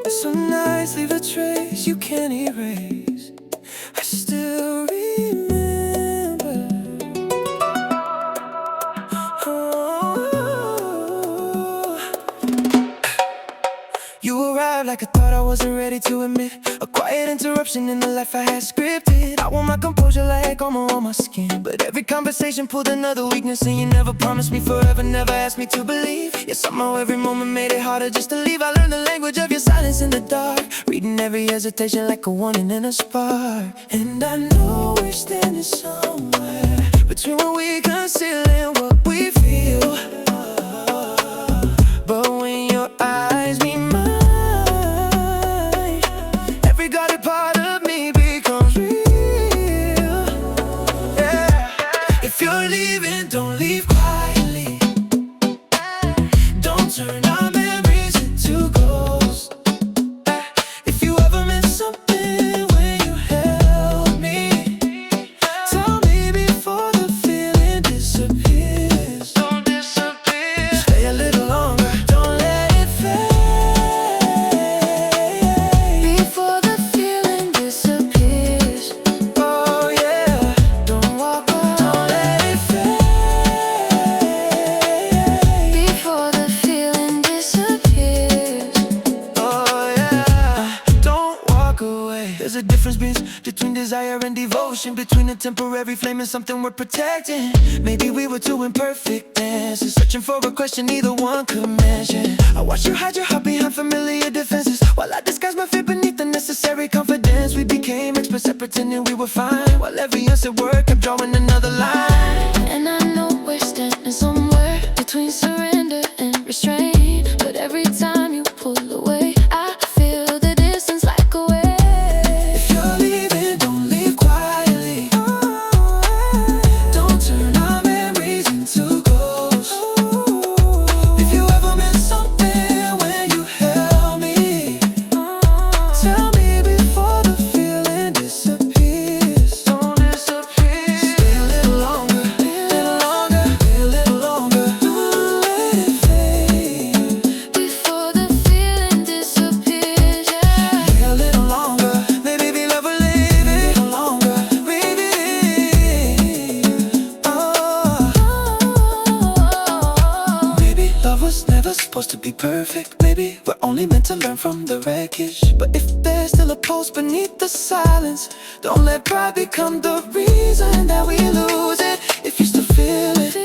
Some nights leave a trace you can't erase. I still remember. Oh. You arrived like I thought I wasn't ready to admit. A quiet interruption in the life I had scripted. I want my composure like armor on my skin, but every conversation pulled another weakness. And you never promised me forever, never asked me to believe. Yet somehow every moment made it harder just to leave. I learned the language of your silence in the dark, reading every hesitation like a warning and a spark. And I know we're standing somewhere between what we conceal and what we feel. But when your eyes meet mine, every guarded part of me becomes real. Yeah. If you're leaving, don't leave quietly. Don't turn our memories into ghosts. If you ever miss something when you held me, tell me before the feeling disappears. Don't disappear. Stay a little longer. Don't let it fade before the feeling disappears. Oh yeah. Don't walk away. Don't let it fade before the feeling disappears. Oh yeah. Don't walk away. There's a difference between desire and devotion, between a temporary flame and something we're protecting. Maybe we were two imperfect dances, searching for a question neither one could mention. I watched you hide your heart behind familiar defenses, while I disguised my fear beneath the necessary confidence. We became experts at pretending we were fine, while every unssaid word kept drawing another line. And I know we're standing somewhere between surrender and restraint, but every time you pull away, I feel the distance like a wave. If you're leaving, don't leave quietly. Don't turn our memories into ghosts. If you ever miss something when you held me, tell me before the feeling disappears. Don't disappear. Stay a little longer, little longer, a little longer. Don't let it fade before the feeling disappears. Yeah. Stay a little longer. Maybe we love will live it a little longer. Maybe. Maybe love was never supposed to be perfect. Maybe we're only meant to learn from the wreckage. But if there's still a pulse beneath the silence, don't let pride become the reason that we lose it. If you still feel it,